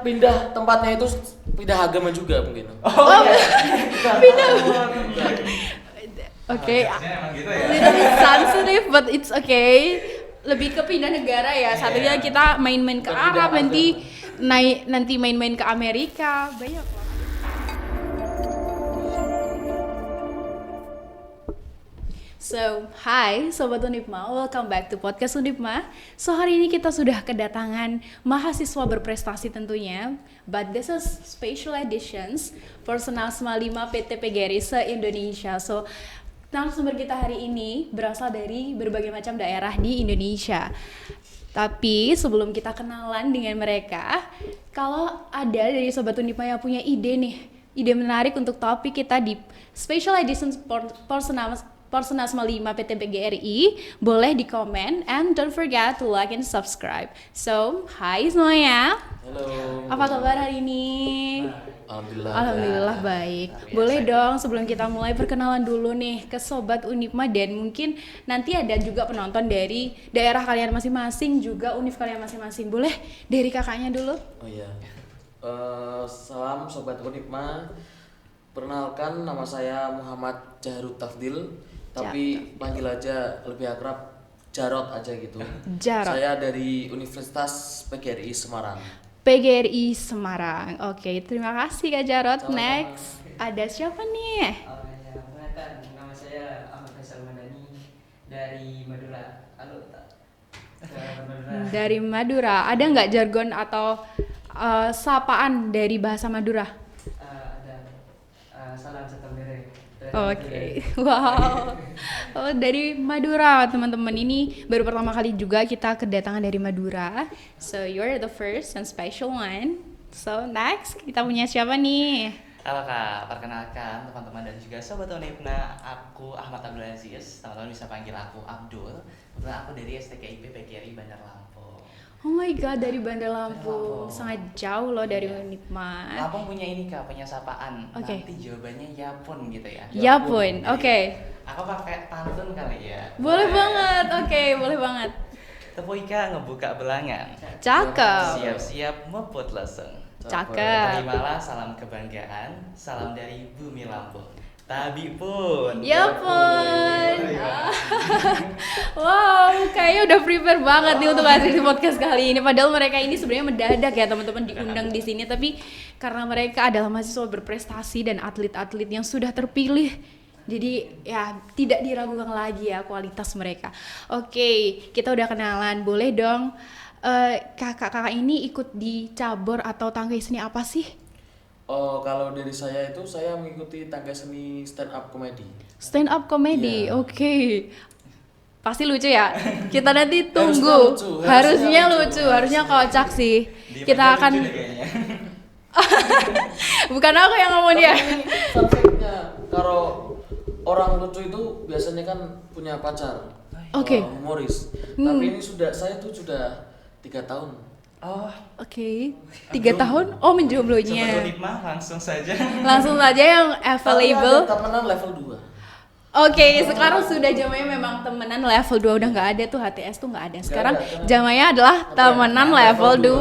pindah tempatnya itu pindah agama juga mungkin. Pindah. Oke. Emang gitu ya. Little bit sensitive but it's okay. Lebih ke pindah negara ya. Satunya kita main-main ke Arab, nanti main-main ke Amerika. Banyak lah. So, hi Sobat Unipma, welcome back to podcast Unipma. So, hari ini kita sudah kedatangan mahasiswa berprestasi tentunya, but this is special editions Personasma 5 PT PGRI se-Indonesia. So, narasumber kita hari ini berasal dari berbagai macam daerah di Indonesia. Tapi sebelum kita kenalan dengan mereka, kalau ada dari Sobat Unipma yang punya ide menarik untuk topik kita di special editions Personasma 5 PT PGRI, boleh di komen and don't forget to like and subscribe. So, hai semuanya. Halo. Apa kabar hari ini? Alhamdulillah baik. Boleh dong sebelum kita mulai perkenalan dulu nih ke Sobat Unipma dan mungkin nanti ada juga penonton dari daerah kalian masing-masing juga univ kalian masing-masing. Boleh dari kakaknya dulu? Oh iya. Salam Sobat Unipma. Perkenalkan, nama saya Muhammad Jahrut Tafdil. Tapi panggil aja lebih akrab Jarot aja gitu. Jarot. Saya dari Universitas PGRI Semarang. PGRI Semarang. Oke, terima kasih Kak Jarot. Sama-sama. Next, ada siapa nih? Perkenalkan, nama saya Ahmad Faisal Madani dari Madura. Halo, Madura. Dari Madura. Ada nggak jargon atau sapaan dari bahasa Madura? Ada salam satu mere. Oke, wow. Oh, dari Madura teman-teman, ini baru pertama kali juga kita kedatangan dari Madura. So you're the first and special one. So next kita punya siapa nih? Halo Kak, perkenalkan teman-teman dan juga Sobat Unipna, aku Ahmad Abdul Aziz. Teman-teman bisa panggil aku Abdul. Kebetulan aku dari STKIP PGRI Bandar Lampung. Oh my god, dari Bandar Lampung. Sangat jauh loh dari Unipma. Lampung punya ini Kak, punya sapaan. Oke. Nanti jawabannya yapun gitu ya. Yapun, oke. Aku pakai pantun kali ya. Boleh banget, oke, boleh banget. Tepu ika ngebuka belangan. Cakep. Siap-siap meput leseng. Cakep. Terimalah salam kebanggaan, salam dari bumi Lampung. Tabi pun. Ya pun. Wow, kayaknya udah prepare banget nih untuk hadir di podcast kali ini. Padahal mereka ini sebenarnya mendadak ya teman-teman diundang di sini, tapi karena mereka adalah mahasiswa berprestasi dan atlet-atlet yang sudah terpilih, jadi ya tidak diragukan lagi ya kualitas mereka. Oke, kita udah kenalan. Boleh dong kakak-kakak ini ikut di cabur atau tangga seni apa sih? Oh, kalau dari saya itu saya mengikuti tangga seni stand up comedy. Stand up comedy, Iya. oke. Pasti lucu ya. Kita nanti tunggu. Harusnya Harusnya lucu, lucu. harusnya kocak sih. Di Kita mana akan lucu deh kayaknya. bukan aku yang ngomong dia. Fun fact-nya, kalau orang lucu itu biasanya kan punya pacar. Oke. Humoris. Tapi ini saya tuh sudah 3 tahun. Oh, Oke. 3 tahun? Oh, Sobat menjomblonya. Unipma langsung saja. Langsung saja yang Tapi available. ada temenan level 2. Oke, sekarang sudah jamanya memang temenan level 2 udah nggak ada tuh, HTS tuh nggak ada. Sekarang ada. jamanya adalah temenan level 2.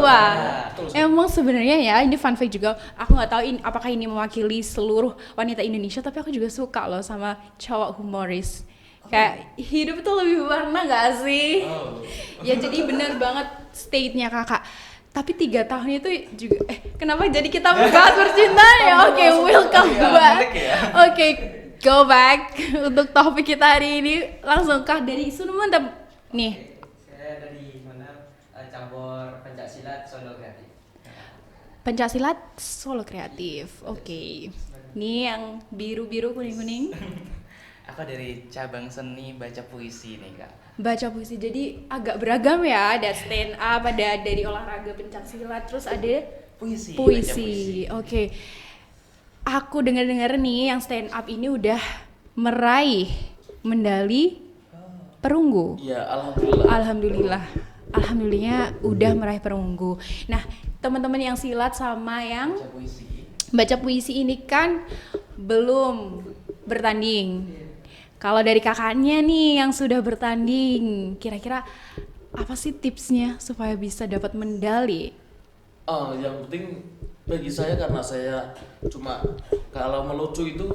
Betul. Emang sebenarnya ya, ini fun fact juga. Aku nggak tahu apakah ini mewakili seluruh wanita Indonesia, tapi aku juga suka loh sama cowok humoris. Kayak hidup tuh lebih berwarna nggak sih? Oh. Ya jadi bener banget state-nya kakak. Tapi 3 tahun itu juga kenapa jadi kita membahas percintaan ya? Oke, welcome Iya, back. menarik ya. Oke, go back untuk topik kita hari ini. Langsung kah dari Sunuman nih. Saya dari mana? Cabur Pencaksilat Solo Kreatif. Pencaksilat Solo Kreatif. Oke. Ini yang biru-biru kuning-kuning. Aku dari cabang seni baca puisi nih Kak. Baca puisi, jadi agak beragam ya. Ada stand up, ada dari olahraga pencaksilat, terus ada Puisi. baca puisi. Oke. Aku dengar-dengar nih yang stand up ini udah meraih medali perunggu. Iya, alhamdulillah. Alhamdulillahnya udah meraih perunggu. Nah, teman-teman yang silat sama yang Baca puisi. baca puisi ini kan belum bertanding. Kalau dari kakaknya nih yang sudah bertanding, kira-kira apa sih tipsnya supaya bisa dapat medali? Yang penting bagi saya karena saya cuma kalau melucu itu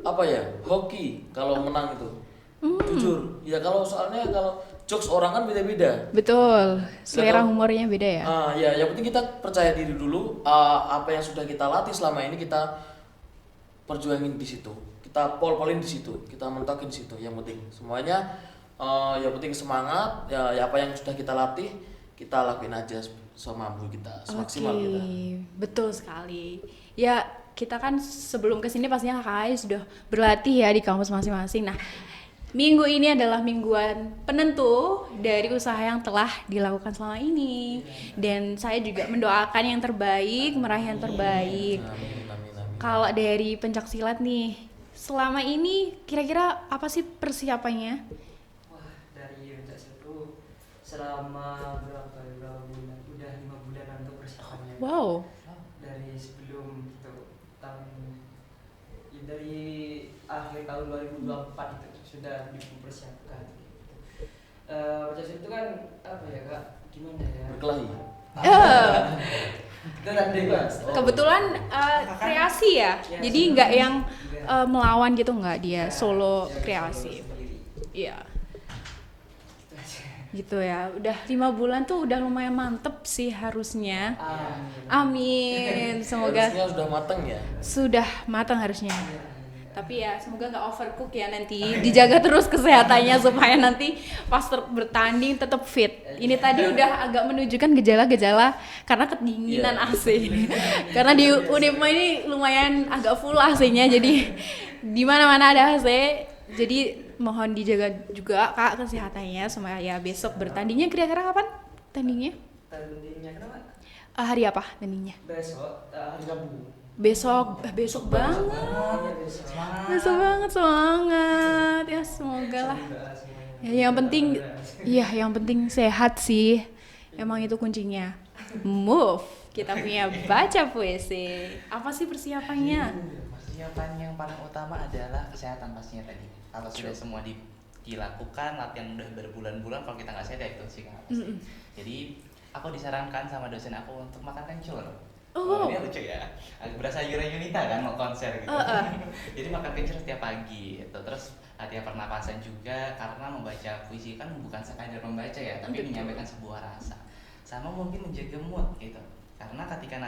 apa ya, hoki kalau menang itu. Jujur, ya soalnya kalau jokes orang kan beda-beda. Betul, selera Betul. humornya beda ya. Ya, yang penting kita percaya diri dulu. Apa yang sudah kita latih selama ini kita perjuangin di situ. Kita pol-polin di situ, kita mentokin di situ. Yang penting semuanya, yang penting semangat. Ya apa yang sudah kita latih kita lakuin aja semampu kita, semaksimal Oke, kita. betul sekali. Ya, kita kan sebelum kesini pastinya kakak sudah berlatih ya di kampus masing-masing. Nah, minggu ini adalah mingguan penentu dari usaha yang telah dilakukan selama ini. Dan saya juga mendoakan yang terbaik, meraih yang terbaik. Amin, amin, amin. Kalau dari pencaksilat nih, selama ini kira-kira apa sih persiapannya? Wah, dari pencaksilat itu selama berapa bulan? Udah 5 bulan untuk persiapannya. Wow. Dari sebelum itu dari akhir tahun 2024 itu sudah dipersiapkan. Pencaksilat itu kan apa ya kak? Gimana ya? Berkelahi. Itu nanti mas. Kebetulan kreasi ya, Ya, jadi solo. nggak yang melawan gitu, nggak dia solo kreasi. Iya, gitu ya. Udah 5 bulan tuh udah lumayan mantep sih harusnya. Amin, semoga Harusnya sudah matang ya. sudah matang harusnya. Tapi ya semoga nggak overcook ya nanti, dijaga terus kesehatannya supaya nanti pas bertanding tetap fit. Ini tadi udah agak menunjukkan gejala-gejala karena kedinginan Iya. AC. Karena di Unipma ini lumayan agak full AC-nya, jadi di mana-mana ada AC. Jadi mohon dijaga juga Kak kesehatannya supaya ya besok bertandingnya kira-kira kapan tandingnya? Tandingnya kenapa? Hari apa tandingnya? Besok hari Rabu. Besok banget. Iya, besok. Besok banget, semangat ya, semoga lah. Ya, yang penting yang penting sehat sih. Emang itu kuncinya. Move. Kita punya baca puisi. Apa sih persiapannya? Persiapan yang paling utama adalah kesehatan pastinya tadi. Kalau sudah semua dilakukan, latihan udah berbulan-bulan, kalau kita nggak sehat ya itu sih kan pasti. Jadi aku disarankan sama dosen aku untuk makan kencur. Oh. Ini lucu ya. Berasa Yura Yunita kan mau konser gitu. Jadi makan kencur setiap pagi gitu. Terus latihan pernapasan juga, karena membaca puisi kan bukan sekadar membaca ya, tapi Betul. menyampaikan sebuah rasa. Sama mungkin menjaga mood gitu. Karena ketika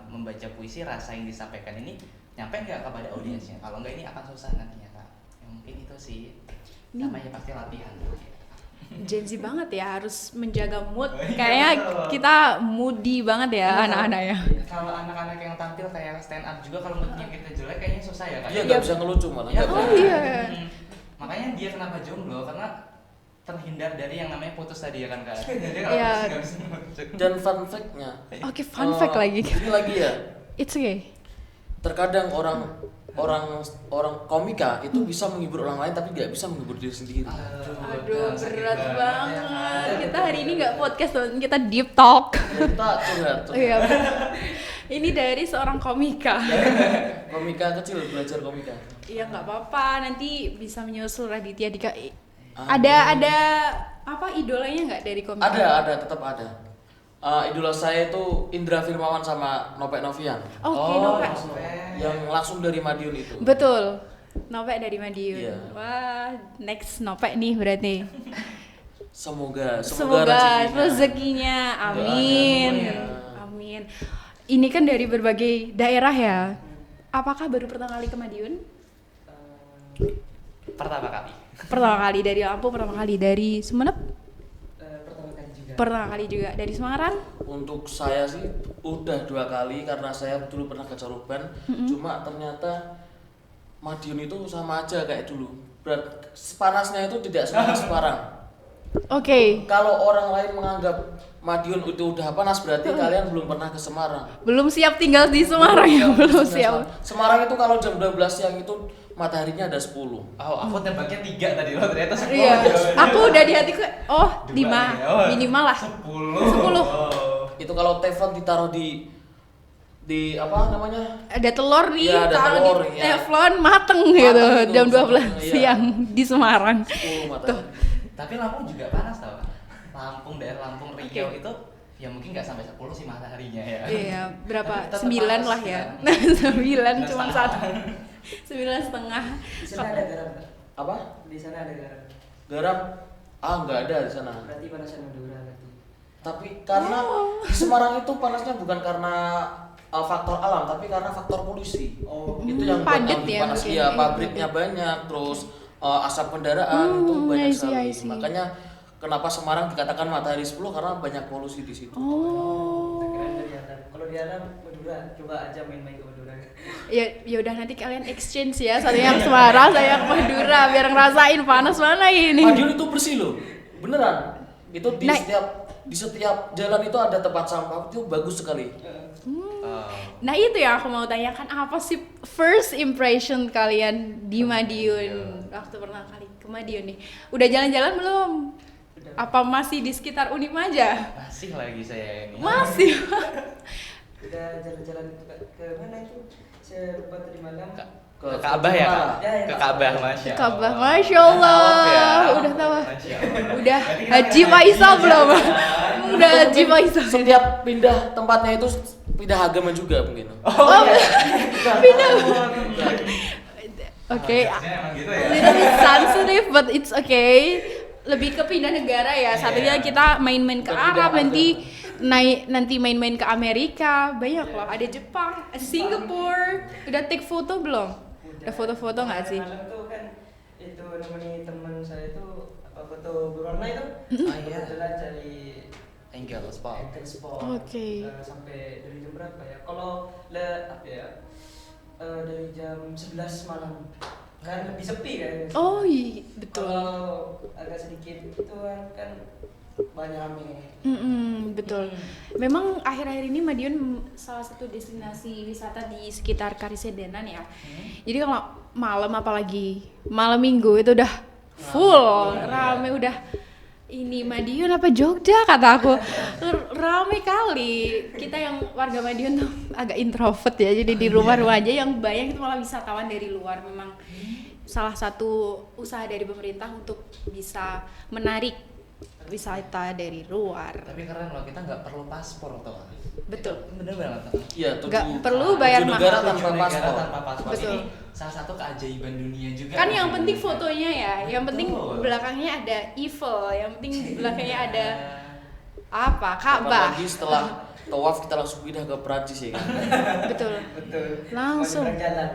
membaca puisi, rasa yang disampaikan ini nyampe nggak kepada audiensnya. Kalau nggak ini akan susah nantinya kak. Ya, mungkin itu sih. Sama ya pasti latihan. Gen Z banget ya, harus menjaga mood. Kayaknya kita moody banget ya anak-anak ya. Kalau anak-anak yang tampil kayak stand up juga, kalau moodnya kita jelek kayaknya susah ya kak. Dia nggak bisa ngelucu malah. Ya, nggak Oh bisa. iya. Makanya dia kenapa jomblo, karena terhindar dari yang namanya putus tadi ya kan kak. Jadi Iya. nggak bisa ngelucu. Dan fun fact-nya. Oke, fun fact lagi. Ini lagi ya. It's okay. Terkadang orang komika itu bisa menghibur orang lain tapi nggak bisa menghibur diri sendiri. Aduh, berat banget. Kita hari ini nggak podcast, kita deep talk. Kita curhat. Iya. Ini dari seorang komika. Komika kecil belajar komika. Iya, nggak apa-apa, nanti bisa menyusul Raditya Dika. Ah. Ada apa idolanya nggak dari komika? Ada, tetap ada. Idola saya itu Indra Firmawan sama Nopek Novian. Oke, Nopek. Yang langsung dari Madiun itu. Betul. Nopek dari Madiun. Iya. Wah, next Nopek nih berarti. Semoga Semoga rezekinya. rezekinya. Amin. Doanya. Amin. Ini kan dari berbagai daerah ya. Apakah baru pertama kali ke Madiun? Pertama kali. Pertama kali dari Lampung, pertama kali dari Sumeneb, Pertama kali juga. pertama kali juga dari Semarang. Untuk saya sih udah 2 kali karena saya dulu pernah ke Caruban. Cuma ternyata Madiun itu sama aja kayak dulu. Panasnya itu tidak sepanas Semarang. Oke. Kalau orang lain menganggap Madiun itu udah panas, berarti kalian belum pernah ke Semarang. Belum siap tinggal di Semarang ya, belum siap. Semarang itu kalau jam 12 siang itu mataharinya ada 10. Oh, aku tembaknya 3 tadi loh, ternyata 10. Iya. Aku udah di hatiku, oh 5 Dua nih, oh. minimal lah. 10. 10. Itu kalau teflon ditaruh di apa namanya? Ada telur nih, Iya, ada taruh telur, di iya. teflon mateng gitu Mateng itu, jam 12 iya. siang di Semarang. 10 matahari. Tapi Lampung juga panas tau kan? Lampung, daerah Lampung, Riau Oke. itu ya mungkin nggak sampai 10 sih mataharinya ya. Iya, berapa? Tetap 9 panas, lah ya. ya. 9 cuma satu. 9,5. Di sana ada garam nggak? Apa? Di sana ada garam. Garam? Nggak ada di sana. Berarti panasan Madura berarti. Tapi karena di Semarang itu panasnya bukan karena faktor alam, tapi karena faktor polusi. Oh, Itu yang buat padat lebih ya panas. mungkin. Iya, pabriknya banyak, terus asap kendaraan itu banyak I see, sekali. I see. Makanya kenapa Semarang dikatakan matahari 10 karena banyak polusi di situ. Oh. keren dari atas. Kalau di atas Madura, coba aja main-main ke Madura. Ya udah nanti kalian exchange ya, satu yang Semarang, saya yang Madura biar ngerasain panas mana ini. Madiun itu bersih loh, beneran. Itu di Nah. setiap jalan itu ada tempat sampah, itu bagus sekali. Nah itu yang aku mau tanyakan, apa sih first impression kalian di Madiun waktu pertama kali ke Madiun nih? Udah jalan-jalan belum? Udah. Apa masih di sekitar Unim aja? Masih lagi saya ini. Masih. Udah jalan-jalan ke mana itu? Saya lupa tadi malam. Ke Ka'bah ya, Kak? Ya, Ke Ka'bah, Masya Allah. Ka'bah, Masya Allah. Tawaf ya. Udah tawaf. Masya Allah. Udah Berarti kita Haji ngerasain Faisal juga. belum? Udah Itu Haji mungkin Faisal. Setiap pindah tempatnya itu pindah agama juga mungkin. Oh, iya. Pindah. Oke. Harusnya emang gitu ya. Little bit sensitive but it's okay. Lebih ke pindah negara ya. Satunya Iya. kita main-main ke Bukan pindah Arab, nanti agama. nanti main-main ke Amerika. Banyak loh, ada Jepang, ada Singapura. Udah take foto belum? Udah foto-foto nggak sih? Malam tuh kan itu nemenin teman saya itu foto berwarna itu. Oh iya. Kebetulan cari Angle spot. angle spot. Oke. Sampai dari jam berapa ya? Kalau apa ya? Dari jam 11 malam. Kan lebih sepi kan. Oh iya, betul. Kalau agak sedikit itu kan banyak rame. Betul. Memang akhir-akhir ini Madiun salah satu destinasi wisata di sekitar Karisedenan ya. Jadi kalau malam apalagi malam minggu itu udah full rame udah. Ini Madiun apa Jogja kata aku, rame kali. Kita yang warga Madiun tuh agak introvert ya, jadi di rumah-rumah aja, yang banyak itu malah wisatawan dari luar. Memang salah satu usaha dari pemerintah untuk bisa menarik wisata dari luar. Tapi keren loh, kita nggak perlu paspor toh. Betul. Bener banget. Iya, Nggak perlu bayar 7 negara mahal. tanpa paspor. Tanpa paspor. Betul. Ini salah satu keajaiban dunia juga. Kan yang penting fotonya ya, yang penting Betul. belakangnya ada Eiffel, yang penting belakangnya ada apa? Ka'bah. Apalagi setelah tawaf kita langsung pindah ke Prancis ya kan. Betul. Betul. Langsung. Masih berjalan.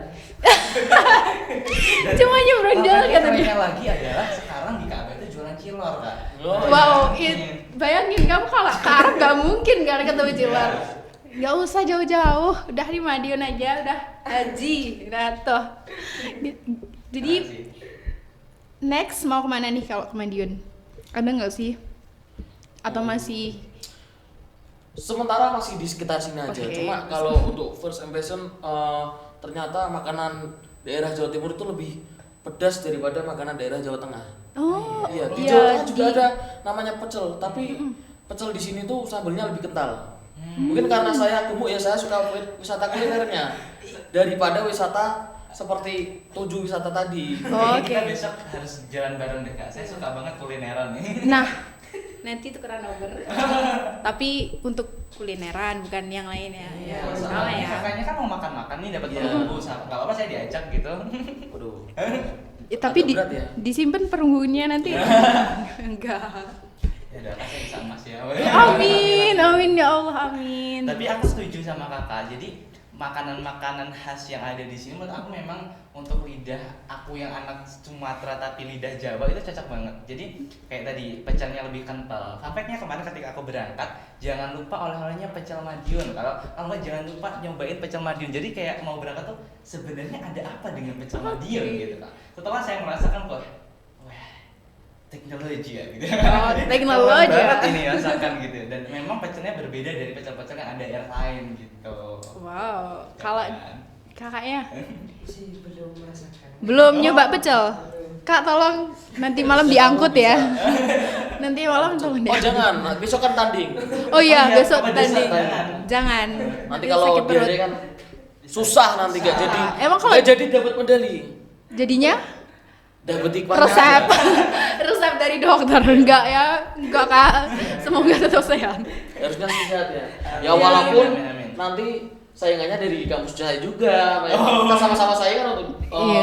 Cuma nyebrang jalan kata dia. Kerennya lagi adalah sekarang di Ka'bah itu jualan cilor kan. Wow, bayangin kamu kalau ke Arab gak mungkin kan ketemu cilor. Gak usah jauh-jauh, udah di Madiun aja, udah haji, udah tuh. Jadi next mau kemana nih kalau ke Madiun? Ada nggak sih? Atau masih? Sementara masih di sekitar sini aja. Oke. Cuma kalau untuk first impression ternyata makanan daerah Jawa Timur itu lebih pedas daripada makanan daerah Jawa Tengah. Oh, Iya, di iya, Jawa Tengah juga di- ada namanya pecel, tapi pecel di sini tuh sambelnya lebih kental. Mungkin karena saya gemuk ya, saya suka wisata kulinernya daripada wisata seperti 7 wisata tadi. Oh, Kita oke. besok harus jalan bareng deh Kak. Saya suka banget kulineran nih. Nah, nanti tukeran nomor. Tapi untuk kulineran bukan yang lain ya. Iya, Sama ya. Kakaknya kan mau makan-makan nih dapat Iya. perunggu, nggak apa-apa saya diajak gitu. Waduh. Tapi Agak berat ya. disimpan perunggunya nanti. Enggak. Ya udah kasih bisa Mas ya. Amin, amin ya Allah, amin. Tapi aku setuju sama kakak. Jadi makanan-makanan khas yang ada di sini menurut aku memang untuk lidah aku yang anak Sumatera tapi lidah Jawa itu cocok banget. Jadi kayak tadi pecelnya lebih kental. Sampainya kemarin ketika aku berangkat, jangan lupa oleh-olehnya pecel Madiun. Kalau nggak jangan lupa nyobain pecel Madiun. Jadi kayak mau berangkat tuh sebenarnya ada apa dengan pecel Madiun gitu kak. Setelah saya merasakan kok, wah teknologi ya gitu. Oh, teknologi. Keren banget ini rasakan gitu. Dan memang pecelnya berbeda dari pecel-pecel yang ada air lain gitu. Wow, kalau kakaknya Sih belum merasakan. belum nyoba pecel. Kak tolong nanti malam diangkut ya. Nanti malam tolong Oh diangkut. jangan, besok kan tanding. Oh iya, iya, besok apa tadi. desa, Jangan. Nanti Sakit kalau perut. diare kan susah nanti gak jadi. Emang kalau- nggak jadi dapat medali. Jadinya Dapat hikmahnya. resep resep dari dokter enggak ya? Enggak Kak. Semoga tetap sehat. harusnya sehat ya. Ya Amin. walaupun Amin, amin. nanti saingannya dari kampus saya juga, kita sama-sama saing kan untuk Iya.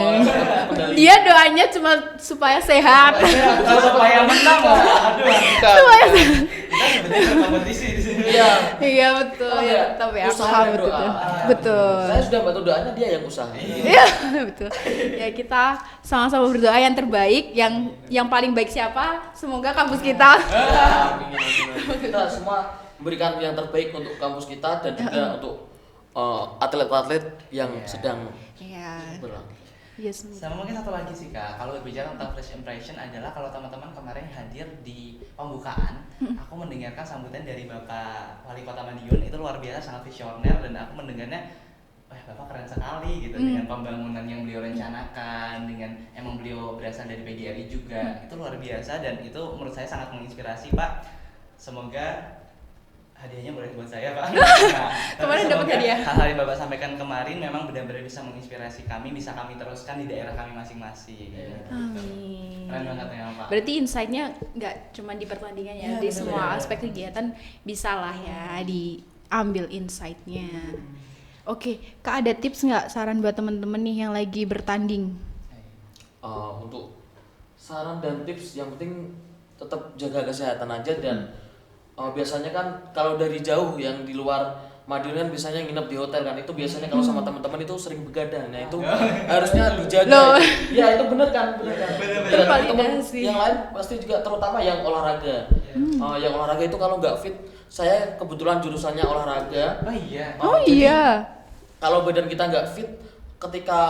medali. Dia doanya cuma supaya sehat. Bukan supaya menang lah. Aduh. Bukan. Kita sebenarnya berkompetisi di sini. Iya. Iya betul, Oh, ya iya. tetap ya. Usaha Paham dan betul. doa. Betul. Saya sudah bantu doanya, dia yang usaha. Iya, betul. Ya kita sama-sama berdoa yang terbaik, yang paling baik siapa? Semoga kampus kita. Ya, amin. Kita semua memberikan yang terbaik untuk kampus kita dan juga untuk atlet-atlet yang Iya. sedang Iya. berlangsung. Yes. Sama mungkin satu lagi sih Kak, kalau berbicara tentang first impression adalah kalau teman-teman kemarin hadir di pembukaan, aku mendengarkan sambutan dari Bapak Wali Kota Madiun itu luar biasa, sangat visioner dan aku mendengarnya, wah Bapak keren sekali gitu dengan pembangunan yang beliau rencanakan, dengan emang beliau berasal dari PGRI juga, itu luar biasa dan itu menurut saya sangat menginspirasi Pak. Semoga hadiahnya boleh buat saya Pak. Nah, Kemarin dapat semoga hadiah. hal-hal yang Bapak sampaikan kemarin memang benar-benar bisa menginspirasi kami, bisa kami teruskan di daerah kami masing-masing. Amin. Keren banget ya Pak. Berarti insight-nya nggak cuma di pertandingan ya, Iya, di benar, semua benar. aspek kegiatan bisa lah ya diambil insight-nya. Oke, Kak ada tips nggak saran buat temen-temen nih yang lagi bertanding? Untuk saran dan tips yang penting tetap jaga kesehatan aja dan biasanya kan kalau dari jauh yang di luar Madiun kan biasanya nginep di hotel kan, itu biasanya kalau sama teman-teman itu sering begadang, nah itu harusnya dijaga. Loh. Ya itu bener kan. Dan teman Validasi. yang lain pasti juga terutama yang olahraga. Yang olahraga itu kalau nggak fit, saya kebetulan jurusannya olahraga. Oh iya. Oh Jadi, iya. kalau badan kita nggak fit, ketika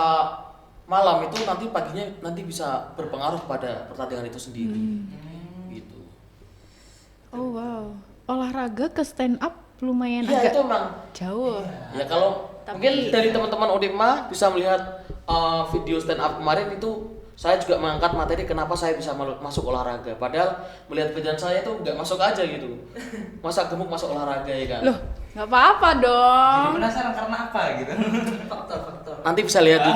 malam itu nanti paginya nanti bisa berpengaruh pada pertandingan itu sendiri. Gitu. Oh wow. Olahraga ke stand up lumayan Iya agak itu emang. jauh. Ya kalau Tapi- mungkin dari teman-teman Udima bisa melihat video stand up kemarin itu saya juga mengangkat materi kenapa saya bisa masuk olahraga. Padahal melihat badan saya itu nggak masuk aja gitu. Masa gemuk masuk olahraga ya kan? Loh, nggak apa-apa dong. Jadi penasaran karena apa gitu. Faktor-faktor. Nanti bisa lihat di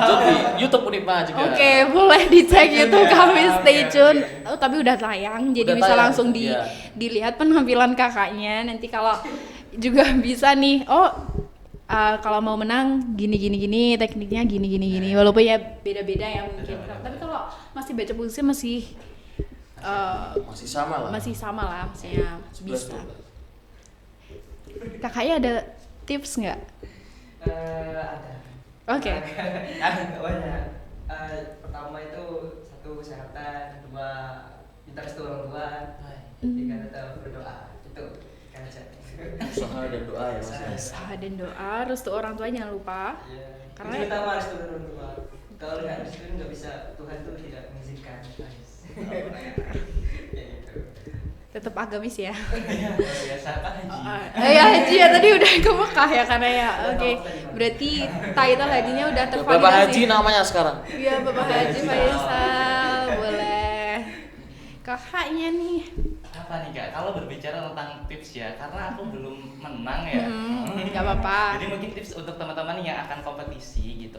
YouTube Udima juga. Oke, boleh dicek YouTube kami, Oke, stay tune. oke. Oh, tapi udah tayang, jadi Udah bisa tayang, langsung iya. dilihat penampilan kakaknya. Nanti kalau juga bisa nih, kalau mau menang gini, tekniknya gini. Walaupun ya beda-beda ya mungkin. Tapi kalau masih baca puisi masih Masih sama lah. masih sama lah, maksudnya 11 bisa. 12. Kakaknya ada tips nggak? Ada. Oke. Ada banyak. Pertama itu satu kesehatan, dua minta restu orang tua, tiga tetap berdoa. Itu kan aja. Usaha dan doa ya Mas. Usaha dan doa, restu orang tua jangan lupa. Iya. Karena- Itu utama restu orang tua. Kalau nggak restu nggak bisa, Tuhan tuh tidak mengizinkan. Ya itu. Tetap agamis ya. Luar biasa kan haji. Ya haji ya tadi udah ke Mekah ya karena ya. Oke. Berarti title hajinya udah tervalidasi. Bapak Haji namanya sekarang. Iya, Bapak Haji Faisal. Boleh. Kakaknya nih. Apa nih Kak? Kalau berbicara tentang tips ya, karena aku belum menang ya. Nggak apa-apa. Jadi mungkin tips untuk teman-teman yang akan kompetisi gitu.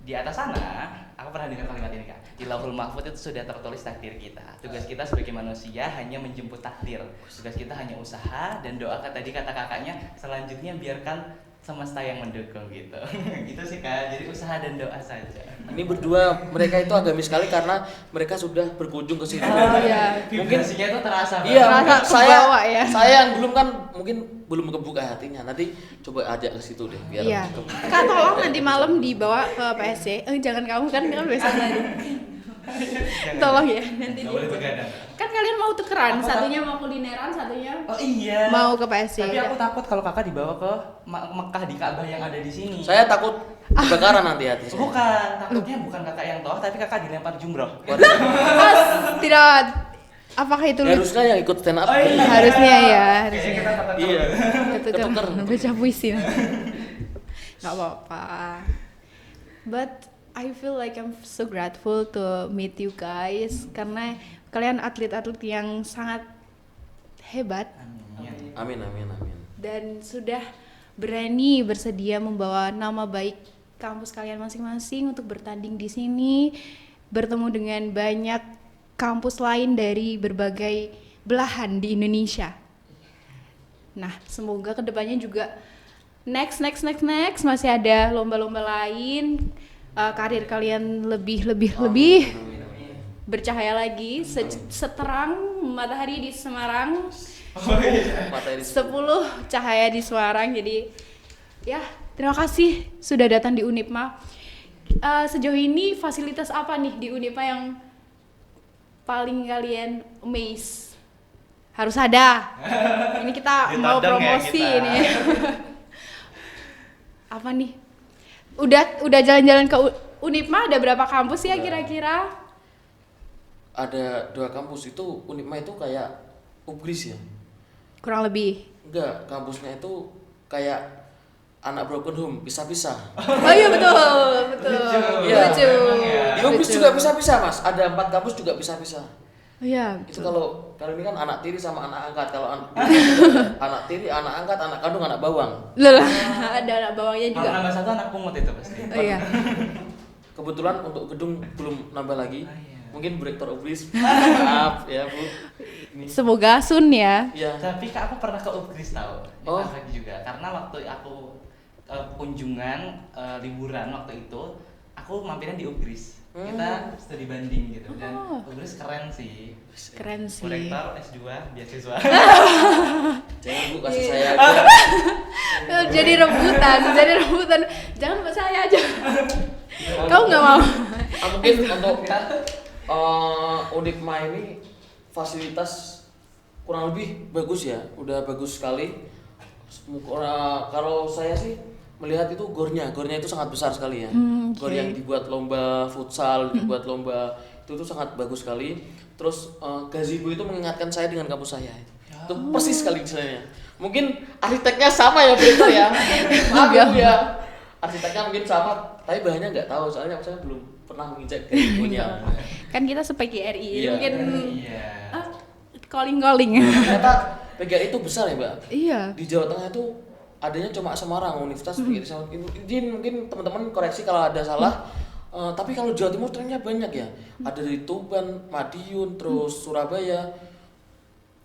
Di atas sana, aku pernah dengar kalimat ini Kak. Di Lauhul Mahfuz itu sudah tertulis takdir kita. Tugas kita sebagai manusia hanya menjemput takdir. Tugas kita hanya usaha dan doa tadi kata kakaknya. Selanjutnya biarkan semesta yang mendukung gitu. Gitu sih Kak. Jadi usaha dan doa saja. Ini berdua mereka itu agamis sekali karena mereka sudah berkunjung ke sini. Oh iya. Vibrasinya itu terasa banget. Iya, Terasa kebawa ya. saya yang belum kan mungkin belum kebuka hatinya. Nanti coba ajak ke situ deh biar Iya. kebuka. Kak tolong nanti malam dibawa ke PSC. Jangan kamu kan besok tadi. Tolong ya nanti. Nggak boleh begadang. Kan kalian mau tukeran, Aku satunya mau kulineran, satunya Oh iya. mau ke PSC. Tapi aku takut kalau kakak dibawa ke Mekah di Ka'bah yang ada di sini. Saya takut kebakaran nanti hati saya. Bukan, takutnya bukan kakak yang tawaf tapi kakak dilempar jumroh. Tidak. Apakah itu Harusnya yang ikut stand up. Oh, iya. harusnya ya? Kayaknya kita takut. Iya. Ketuker, Ketuker. baca puisi. Nggak apa-apa. But I feel like I'm so grateful to meet you guys karena kalian atlet-atlet yang sangat hebat Amin. Amin amin amin. dan sudah berani bersedia membawa nama baik kampus kalian masing-masing untuk bertanding di sini, bertemu dengan banyak kampus lain dari berbagai belahan di Indonesia. Nah, semoga kedepannya juga next masih ada lomba-lomba lain, karir kalian lebih bercahaya lagi, seterang matahari di Semarang, Materi 10 cahaya di Semarang. Jadi ya, terima kasih sudah datang di Unipma. Sejauh ini fasilitas apa nih di Unipma yang paling kalian amaze? Harus ada. Ini kita mau Ditodong ya promosi kita. ini. Apa nih? Udah jalan-jalan ke Unipma, ada berapa kampus ya kira-kira? ada 2 kampus itu. Unipma itu kayak Ugris ya. Kurang lebih. Enggak, kampusnya itu kayak anak broken home, pisah-pisah. Oh iya, betul. Iya. Lucu. Di Ugris Lucu. juga pisah-pisah mas, ada 4 kampus juga pisah-pisah. Oh iya, Itu betul. kalau ini kan anak tiri sama anak angkat. Kalau anak tiri, anak angkat, anak kandung, anak bawang. Lelah, ada anak bawahnya Kalau juga. nambah 1 anak pungut itu pasti. Oh iya. Kebetulan untuk gedung belum nambah lagi. Ah, iya. Mungkin Direktur Ugris. Maaf ya Bu. Ini. Semoga soon ya. Ya. Tapi Kak, aku pernah ke Ugris tahu. Oh. Lagi juga. Karena waktu aku kunjungan liburan waktu itu, aku mampirnya di Ugris. Kita studi banding gitu. Dan Oh. Ugris keren sih. Keren sih. Korektor S2 beasiswa. Jangan Bu, kasih saya aja. Jadi rebutan. Jangan buat saya aja. Kau nggak mau? Mungkin untuk Unipma ini fasilitas kurang lebih bagus ya, udah bagus sekali. Kalau saya sih melihat itu gornya itu sangat besar sekali ya. Gor Oke. yang dibuat lomba futsal, dibuat lomba itu tuh sangat bagus sekali. Terus gazebo itu mengingatkan saya dengan kampus saya. Itu persis sekali desainnya. Mungkin arsiteknya sama ya Berita ya. Maaf ya Bu ya. Arsiteknya mungkin sama, tapi bahannya nggak tahu soalnya saya belum pernah menginjak gazebo-nya. Kan kita se-PGRI, Iya. mungkin Iya. calling. Ternyata PGRI itu besar ya Mbak. Iya. Di Jawa Tengah itu adanya cuma Semarang, Universitas PGRI Semarang. Ini mungkin teman-teman koreksi kalau ada salah. Tapi kalau Jawa Timur ternyata banyak ya. Ada dari Tuban, Madiun, terus Surabaya.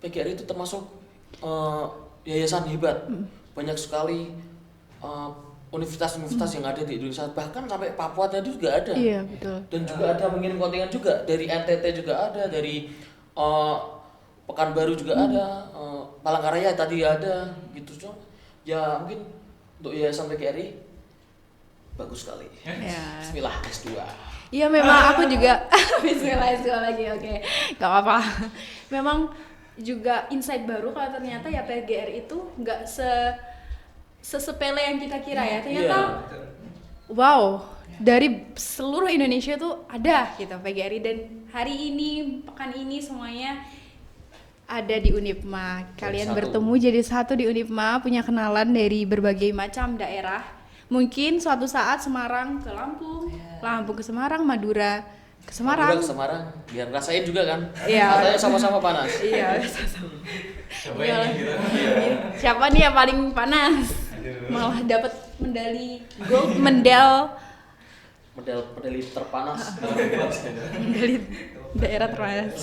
PGRI itu termasuk yayasan hebat. Banyak sekali universitas-universitas yang ada di Indonesia, bahkan sampai Papua tadi juga ada. Iya, betul. Dan juga ada mengirim kontingen juga dari NTT juga ada, dari Pekanbaru juga ada, Palangkaraya tadi ada, gitu. Ya mungkin untuk yayasan PGRI bagus sekali. Ya. Bismillah S2. Iya, memang aku juga Bismillah lagi, oke. Gak apa-apa. Memang juga insight baru kalau ternyata ya PGRI itu nggak sesepele yang kita kira ya. Ternyata wow, dari seluruh Indonesia tuh ada gitu PGRI, dan hari ini, pekan ini semuanya ada di Unipma. Kalian Satu. bertemu jadi satu di Unipma, punya kenalan dari berbagai macam daerah. Mungkin suatu saat Semarang ke Lampung, Lampung ke Semarang, Madura ke Semarang. Madura ke Semarang, biar rasain juga kan. Iya. Katanya sama-sama panas. Iya, Coba Iya. ini gitu. siapa nih yang paling panas? Malah dapat medali gold, medali terpanas. medali daerah terpanas.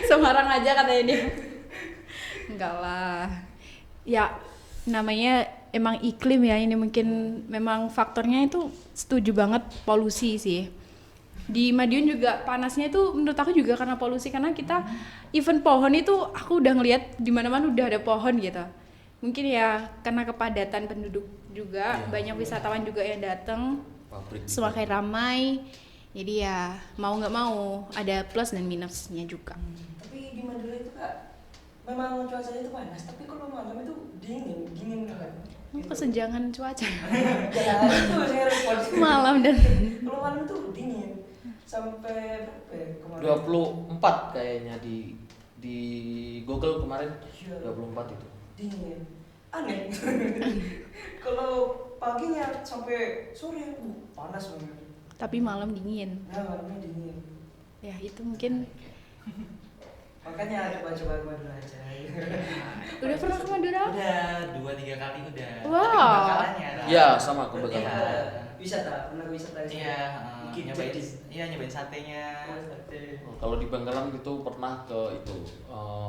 Semarang aja katanya dia. Enggak lah. Ya, namanya emang iklim ya, ini mungkin memang faktornya itu setuju banget, polusi sih. Di Madiun juga panasnya itu menurut aku juga karena polusi, karena kita even pohon itu aku udah ngelihat di mana-mana udah ada pohon gitu. Mungkin ya karena kepadatan penduduk juga, banyak wisatawan juga yang datang, Pabrik. semakin ramai. Jadi ya mau nggak mau ada plus dan minusnya juga. Tapi di Madura itu Kak, memang cuacanya itu panas, tapi kalau malam itu dingin banget. Kesenjangan cuaca Ya itu saya respons. malam dan Kalau malam itu dingin sampai berapa ya kemarin? 24 kayaknya di Google kemarin. Iya. 24 itu. Dingin, aneh. Kalau paginya sampai sore panas banget. tapi malam dingin. Nah malamnya dingin. Ya itu mungkin Makanya coba-coba ke Madura aja. Udah pernah ke Madura? Udah 2-3 kali udah. Wow. Tapi kebakalannya kan. Iya, sama kebakalan. Iya. Wisata, pernah wisata di sana? Iya, Bikin nyobain jadi. nyobain satenya. Oh, sate. Kalau di Bangkalan gitu pernah ke itu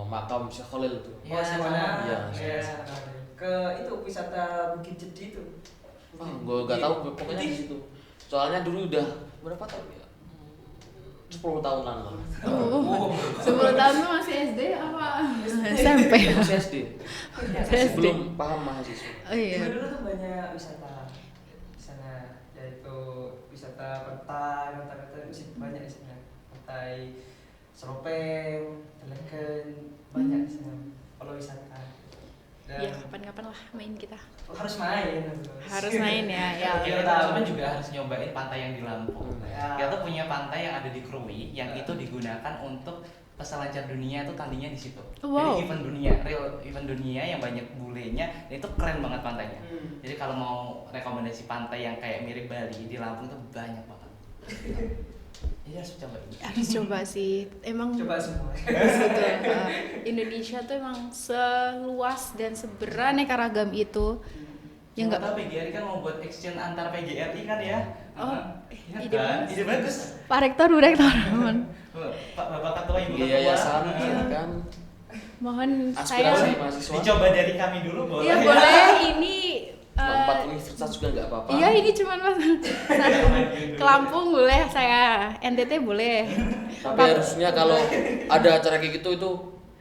makam Syekh Khalil itu. Iya, Oh, sana. Iya, Iya, sana. sana. Ke itu wisata Bukit Jadi itu. Gue gak tahu pokoknya di situ. Soalnya dulu udah berapa tahun ya? 10 tahunan lah. Oh, 10 tahun tuh masih SD apa? SMP. Masih SD. SD. Belum paham mahasiswa. Oh iya. Dulu tuh banyak wisata di sana, yaitu wisata pantai, pantai masih banyak di sana. Pantai Seropeng, Teleken, banyak di sana. Kalau wisata. Dan Ya kapan-kapan lah main kita. harus main. Harus main ya. Ya. Kita teman-teman juga harus nyobain pantai yang di Lampung. Ya. Kita tuh punya pantai yang ada di Krui yang itu digunakan untuk peselancar dunia tuh tandingnya di situ. Wow. Jadi event dunia, real event dunia yang banyak bulenya, dan itu keren banget pantainya. Jadi kalau mau rekomendasi pantai yang kayak mirip Bali di Lampung tuh banyak banget. Jadi harus coba. Harus coba sih. Emang Coba semua. betul. Indonesia tuh emang seluas dan seberaneka ragam itu. Ya Yang enggak. tahu PGRI kan mau buat exchange antar PGRI kan ya? Oh, Iya ide kan? bagus. Ide bagus. Pak Rektor, Bu Rektor, mohon, Pak Bapak Ketua Ibu Iya, Ketua. yayasan Iya. kan mohon aspirasi saya. mahasiswa. Dicoba dari kami dulu boleh. Iya boleh. Ini Empat universitas juga nggak apa-apa. iya ini cuma ke Lampung boleh, saya NTT boleh. Tapi harusnya kalau ada acara kayak gitu itu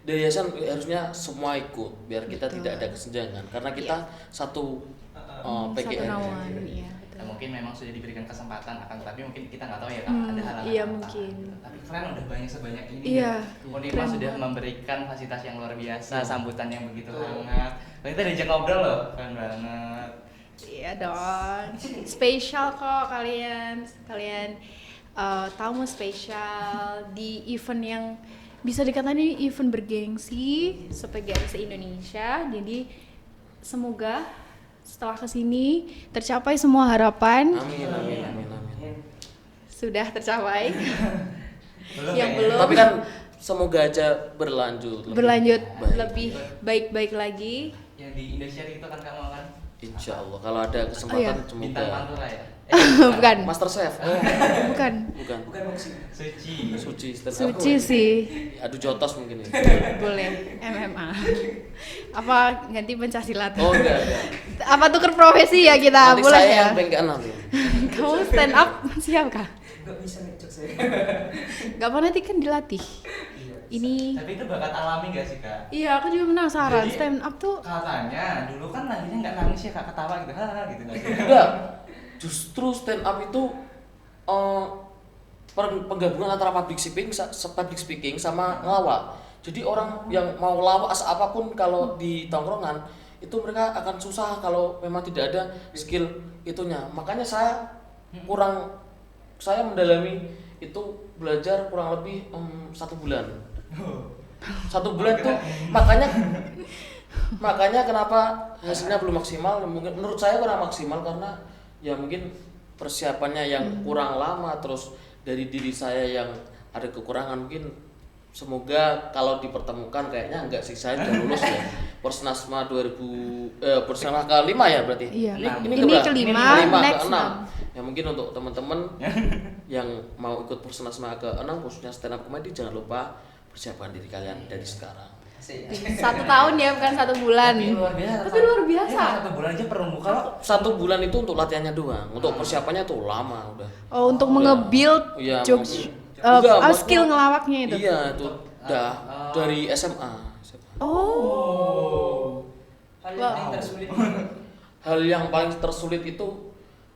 dari yayasan harusnya semua ikut biar kita Betul. tidak ada kesenjangan karena kita satu Satu PGR. naungan, iya Ya, betul. mungkin memang sudah diberikan kesempatan akan tapi mungkin kita nggak tahu ya Kak, ada halangan iya, apa. mungkin. Tapi keren udah banyak sebanyak ini. Iya, Unima keren sudah banget. memberikan fasilitas yang luar biasa, Iya. sambutan yang begitu Betul. hangat. Kita diajak ngobrol loh, keren banget. Iya dong, spesial kok kalian tamu spesial di event yang bisa dikatakan ini event bergengsi sebagian se-Indonesia. Jadi semoga setelah kesini tercapai semua harapan. Amin amin amin amin. Sudah tercapai. Belum Yang kayaknya. belum. Tapi kan semoga aja berlanjut. Berlanjut baik. lebih baik-baik lagi. Yang di Indonesia itu kan kamu kan Insya Allah kalau ada kesempatan Oh, iya. bintang semoga. Pantura ya. Bukan. Master Chef. Oh, Bukan. bukan. Bukan maksudnya. Suci. Suci. stand up. Suci sih. Adu jotos mungkin ya. Boleh MMA. Apa ganti pencaksilat? Oh enggak. Apa tuker profesi ya kita? Nanti Boleh saya ya? yang bengkean nanti. Kamu stand up siap kah? Nggak bisa ngecek saya. Gak apa nanti kan dilatih. Iya. Ini Tapi itu bakat alami gak sih Kak? iya aku juga penasaran Jadi- stand up tuh. Katanya dulu kan lahirnya nggak nangis ya Kak, ketawa gitu, hahaha gitu nggak sih? Enggak. Justru stand up itu penggabungan antara public speaking sama ngelawak. Jadi orang yang mau lawak apapun kalau di tongkrongan itu mereka akan susah kalau memang tidak ada skill itunya. Makanya saya mendalami itu belajar kurang lebih 1 bulan. 1 bulan tuh makanya kenapa hasilnya belum maksimal, mungkin menurut saya kurang maksimal karena ya mungkin persiapannya yang kurang lama, terus dari diri saya yang ada kekurangan. Mungkin semoga kalau dipertemukan, kayaknya enggak sih, saya udah lulus ya Persnasma 2000 Persnasma ke-5 ya berarti. Iya. Ini Ini keberapa? kelima, Kelima, next ke-6. 6. Ya mungkin untuk teman-teman yang mau ikut Persnasma ke-6 khususnya stand up comedy, jangan lupa persiapkan diri kalian dari sekarang. Asik. 1 tahun ya, bukan 1 bulan. Tapi luar biasa. Tapi luar biasa. Ya, 1 bulan aja perunggu kalau 1 bulan itu untuk latihannya doang, untuk persiapannya tuh lama udah. Oh, untuk nge-build Iya, jokes, Enggak, maksudnya- skill ngelawaknya itu. Iya, itu udah dari SMA. Oh. Hal Wow. yang tersulit. Hal yang paling tersulit itu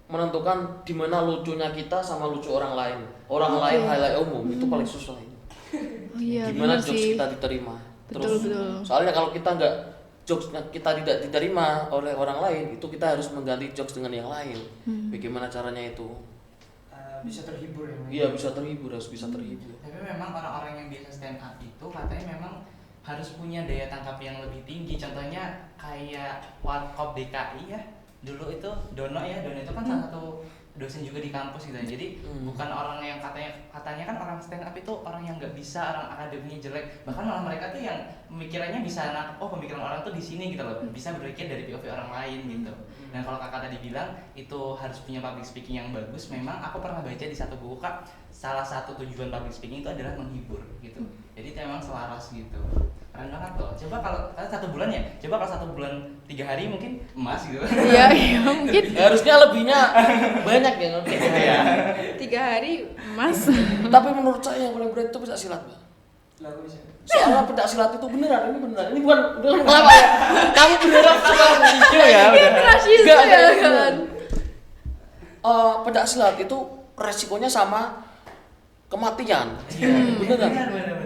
menentukan di mana lucunya kita sama lucu orang lain. Orang Oke. lain hal umum itu paling susah. Oh iya, Gimana benar jokes sih. kita diterima. Betul, betul. Soalnya kalau kita nggak jokesnya kita tidak diterima oleh orang lain, itu kita harus mengganti jokes dengan yang lain. Bagaimana caranya itu? Bisa terhibur ya. Iya, bisa terhibur, harus bisa terhibur. Tapi memang orang-orang yang biasa stand up itu katanya memang harus punya daya tangkap yang lebih tinggi. Contohnya kayak Warkop DKI ya. Dulu itu Dono itu kan salah satu dosen juga di kampus gitu ya. Jadi bukan orang yang katanya kan orang stand up itu orang yang nggak bisa, orang akademinya jelek. Bahkan malah mereka tuh yang pemikirannya bisa pemikiran orang tuh di sini gitu loh. Bisa berpikir dari POV orang lain gitu. Dan kalau kakak tadi bilang itu harus punya public speaking yang bagus, memang aku pernah baca di satu buku Kak, salah satu tujuan public speaking itu adalah menghibur gitu. Jadi itu memang selaras gitu. Keren banget loh. Coba kalau 1 bulan ya, coba kalau 1 bulan 3 hari mungkin emas gitu. Iya, mungkin Harusnya lebihnya banyak ya. Iya. 3 hari Mas. Tapi menurut saya yang paling berat itu pencak silat, Mbak. Lagu bisa. Soalnya pencak silat itu beneran, ini beneran. Ini bukan kelapa ya. Kamu berharap cuma video ya udah. Crush you Enggak, ya enggak, kan. Pencak silat itu resikonya sama kematian. Beneran.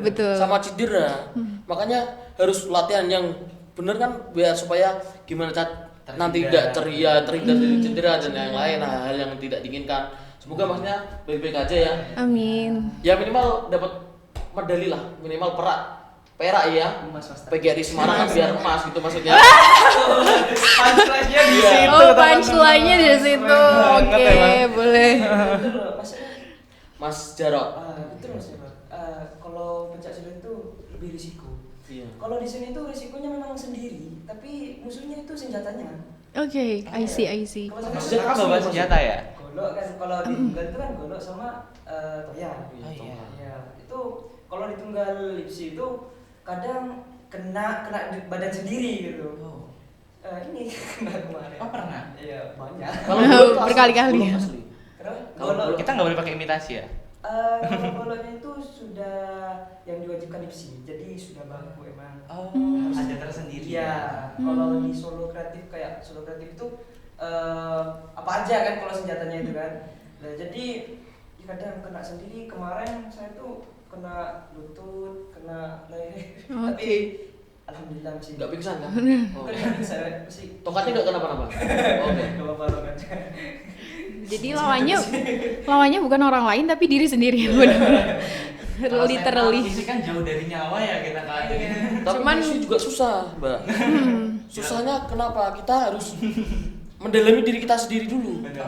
Betul. Sama cedera. Makanya harus latihan yang bener kan biar supaya gimana nanti tidak terhindar dari cedera dan yang lain, hal yang tidak diinginkan. Semoga maksudnya baik-baik aja ya. Amin. Ya minimal dapat medali lah, minimal perak ya. Emas pasti. PGRI Semarang kan biar emas gitu maksudnya. Punchline-nya di Iya. situ. Oh, punchline-nya di situ. Oke, boleh. Betul loh, maksudnya Mas Jarot. betul Mas Jarot. Kalau pencak silat itu lebih risiko. Iya. Kalau di sini itu risikonya memang sendiri, tapi musuhnya itu senjatanya. Oke, I see. Kalau Maksudnya kan bawa senjata ya? golok kan, kalau di tunggal itu kan golok sama toya. Oh iya. Ya, itu kalau di tunggal lipsi itu kadang kena di badan sendiri gitu. Oh. Ini kena kemarin. Oh, pernah? Iya, banyak. Kalau dulu tuh asli, Berkali-kali. belum asli. Terus Kalau golok Kita nggak boleh pakai imitasi ya? kalau goloknya itu sudah yang diwajibkan lipsi, jadi sudah baku emang. Oh, ada tersendiri. Iya, kalau di solo kreatif itu apa aja kan kalau senjatanya itu kan. Nah, jadi kadang kena sendiri. Kemarin saya tuh kena lutut, kena leher. Oke. Tapi alhamdulillah masih Nggak pingsan kan? Oh. saya masih Tongkatnya nggak kenapa-napa. Oke. enggak apa-apa kan. Jadi lawannya bukan orang lain tapi diri sendiri. Benar. Kalau Literally. fisik kan jauh dari nyawa ya kita kan. Tapi Cuman- puisi juga susah, Mbak. Susahnya kenapa? Kita harus mendalami diri kita sendiri dulu. Benar.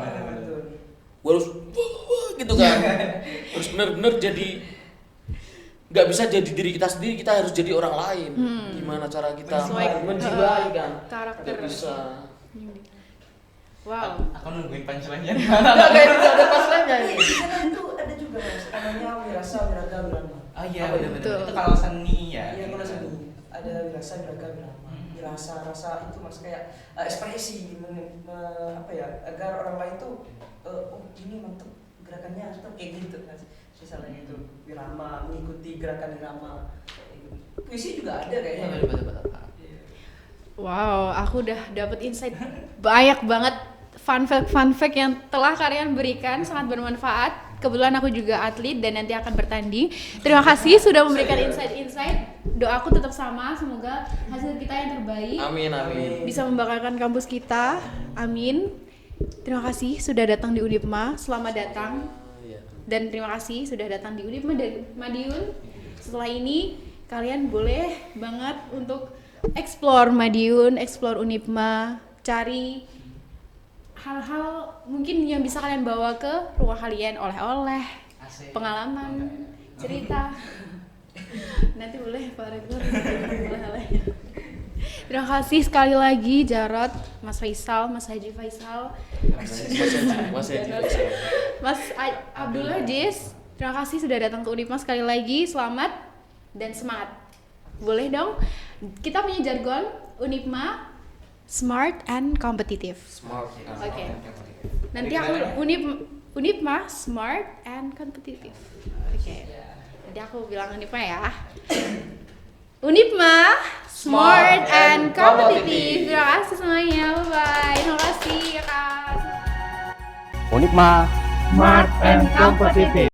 Harus gitu kan. Harus benar-benar jadi nggak bisa jadi diri kita sendiri, kita harus jadi orang lain. Gimana cara kita Sesuai, menjiwai kan? karakter. Nggak bisa. Wow. Aku nungguin punchline-nya. Nggak kayak itu ada paslanya ini. Di sana itu ada juga Mas, namanya wirasa wiraga wirama. Oh iya, Apa benar-benar. itu? Itu kalau seni ya. Iya, kalau seni ada wirasa wiraga wirama. Wirasa rasa itu Mas kayak ekspresi apa ya, agar orang lain tuh oh ini mantep gerakannya atau kayak gitu Mas. Misalnya gitu, wirama mengikuti gerakan wirama. Puisi juga ada Iya, kayaknya. betul. Wow, aku udah dapet insight banyak banget fun fact yang telah kalian berikan, sangat bermanfaat. Kebetulan aku juga atlet dan nanti akan bertanding. Terima kasih sudah memberikan insight. Doaku tetap sama, semoga hasil kita yang terbaik Amin, amin. bisa membanggakan kampus kita. Amin. Terima kasih sudah datang di Unipma. Selamat datang. Iya. Dan terima kasih sudah datang di Unipma dan Madiun. Setelah ini kalian boleh banget untuk explore Madiun, explore Unipma, cari hal-hal mungkin yang bisa kalian bawa ke rumah kalian, oleh-oleh, Asik. pengalaman, cerita. Nanti boleh Pak Rektor oleh-olehnya. Terima kasih sekali lagi Jarot, Mas Faisal, Mas Haji Faisal, Mas Abdul Aziz. Terima kasih sudah datang ke Unipma sekali lagi. Selamat dan semangat. Boleh dong? Kita punya jargon Unipma smart and competitive. Smart. Oke. Nanti aku Unipma smart and competitive. Oke. Nanti aku bilang Unipma ya. Unipma smart and competitive. Terima kasih semuanya. Bye. Terima kasih Kak. Unipma Smart and competitive.